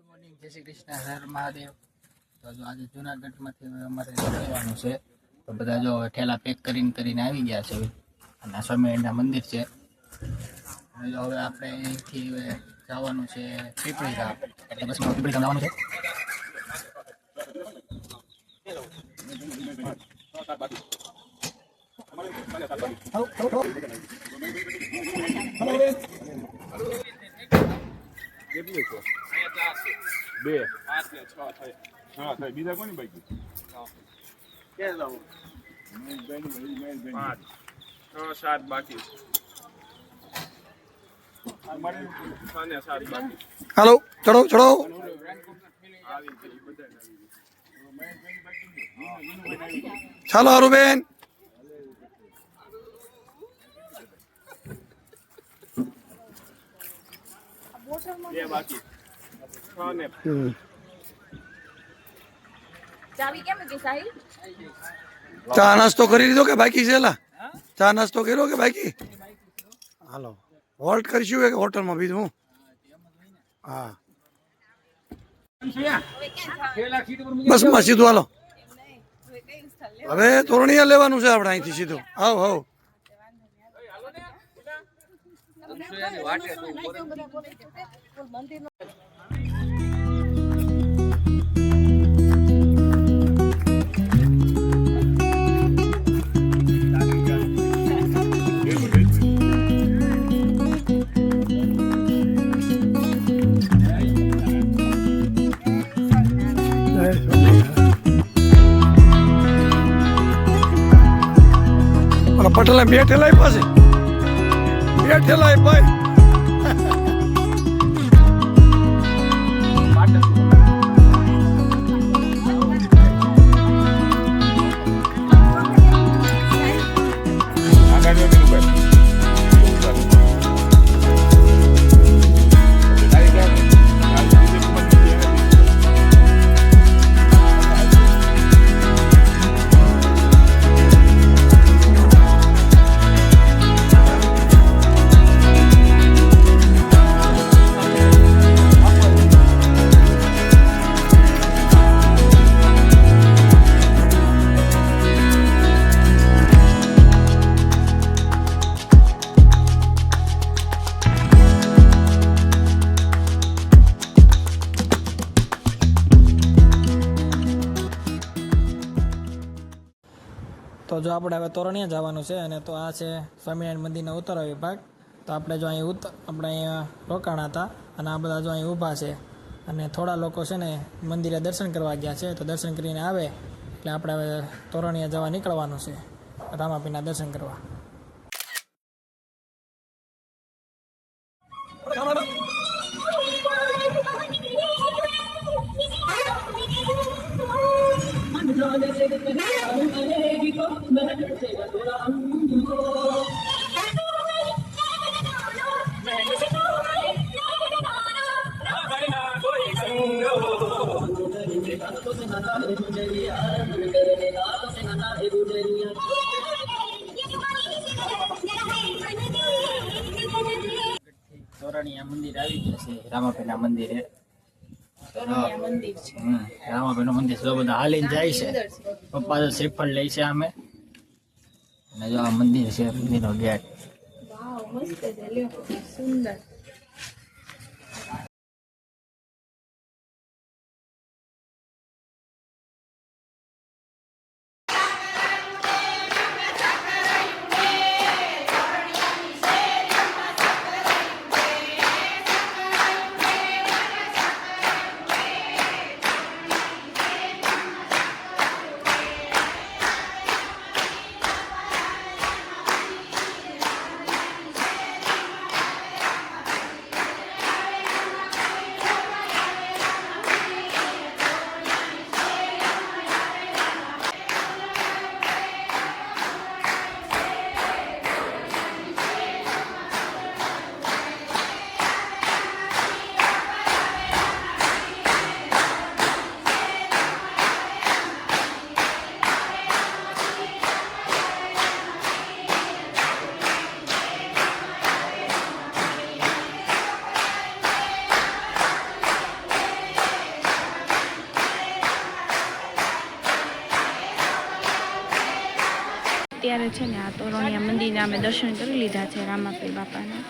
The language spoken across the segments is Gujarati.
મોર્નિંગ, જય શ્રી કૃષ્ણ, હર મહાદેવ. તો જો આજે જુનાગઢમાંથી અમારે જવાનું છે, તો બધા જો ઠેલા પેક કરીને આવી ગયા છે અને આ સ્વામિનારાયણના મંદિર છે. જો હવે આપણે અહીંથી જવાનું છે પીપળી ગામ, એટલે બસમાં પીપળી ગામ જવાનું છે. બે 5 ને 6 થાય. હા થાય. બીજા કોની બાકી? કે લાવો. 5 6 7 બાકી. અમારે 6 ને 7 બાકી. હાલો, ચડો ચડો. ચાલો હારુબેન. બે બાકી. 6 ને ચાવી કેમ કે સાહિલ ચા નાસ્તો કરી લીધો કે બાકી છે? ચા નાસ્તો કર્યો કે બાકી? હાલો, હોલ્ટ કરીશું કે હોટલમાં બીજું? હા, બસમાં સીધું હાલો. હવે તોરણિયા લેવાનું છે આપણે અહીંથી સીધું. આવ આવ. પટેલા બે ઠેલાય પાસે બે ઠેલાય ભાઈ. તો જો આપણે હવે તોરણિયા જવાનું છે, અને તો આ છે સ્વામિનારાયણ મંદિરનો ઉત્તર વિભાગ. તો આપણે જો આપણે અહીંયા રોકાણા હતા, અને આ બધા જો અહીં ઊભા છે, અને થોડા લોકો છે ને મંદિરે દર્શન કરવા ગયા છે. તો દર્શન કરીને આવે એટલે આપણે હવે તોરણિયા જવા નીકળવાનું છે, રામાપીરના દર્શન કરવા. તોરણિયા મંદિર આવી ગયા છે, રામાપીરના મંદિરે. રામાપીરનું મંદિર જો બધા હાલીને જાય છે. પપ્પા તો શ્રીફળ લે છે અમે, અને જો આ મંદિર છે, મંદિરનો ગેટ. સુંદર અત્યારે છે ને આ તોરણિયા મંદિરના અમે દર્શન કરી લીધા છે રામાપીર બાપાના.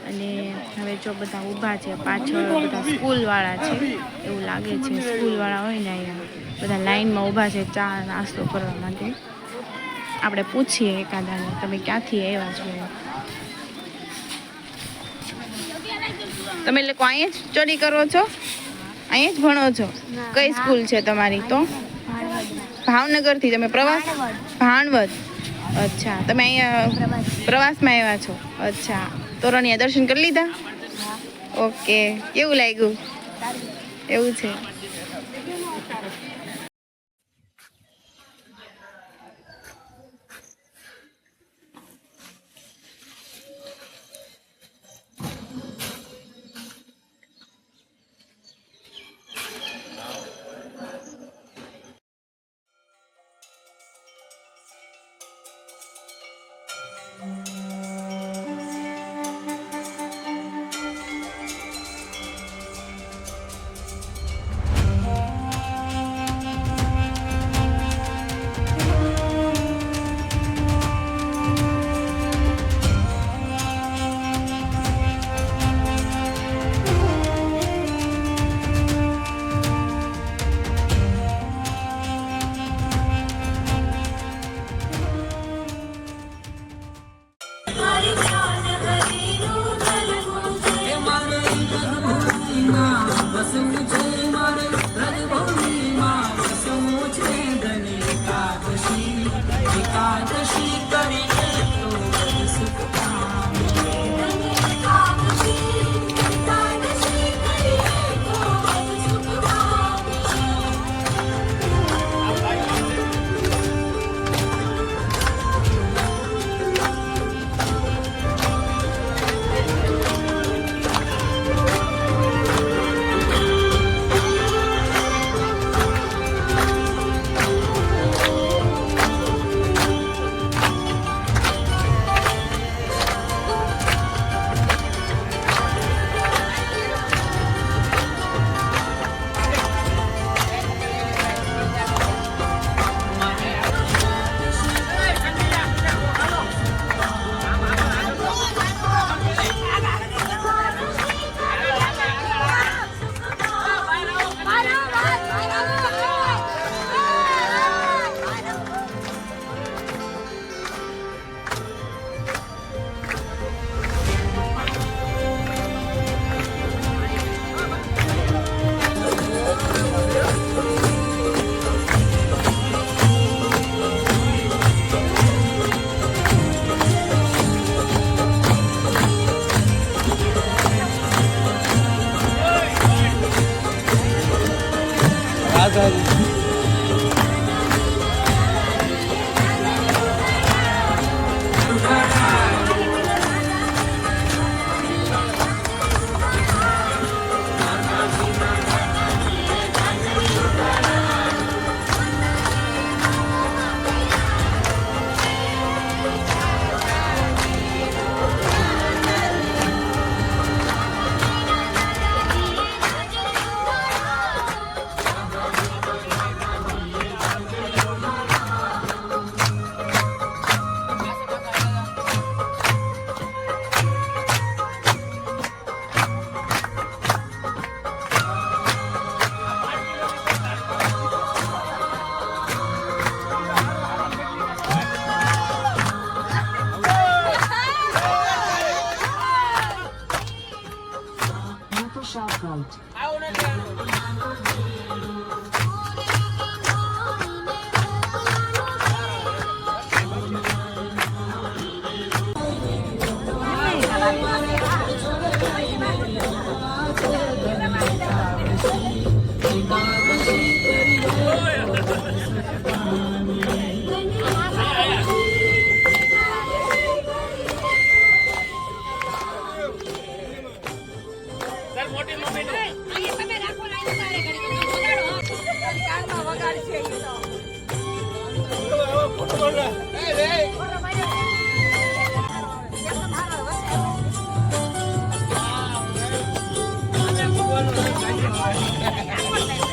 અને હવે જો બધા ઊભા છે, પાછળ બધા સ્કૂલવાળા છે એવું લાગે છે. સ્કૂલવાળા હોય ને અહીંયા બધા લાઈનમાં ઊભા છે ચા નાસ્તો કરવા માટે. આપણે પૂછીએ એકાદાને, તમે ક્યાંથી આવ્યા છો? તમે લોકો અહીંયા જ સ્ટડી કરો છો? અહીંયા જ ભણો છો? કઈ સ્કૂલ છે તમારી? તો ભાવનગરથી તમે પ્રવાસ? ભાણવડ. અચ્છા, તમે અહીંયા પ્રવાસમાં આવ્યા છો? અચ્છા, તોરણિયા દર્શન કરી લીધા? ઓકે, કેવું લાગ્યું? એવું છે.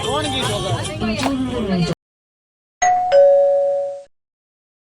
કોણ ગીતો ગાય?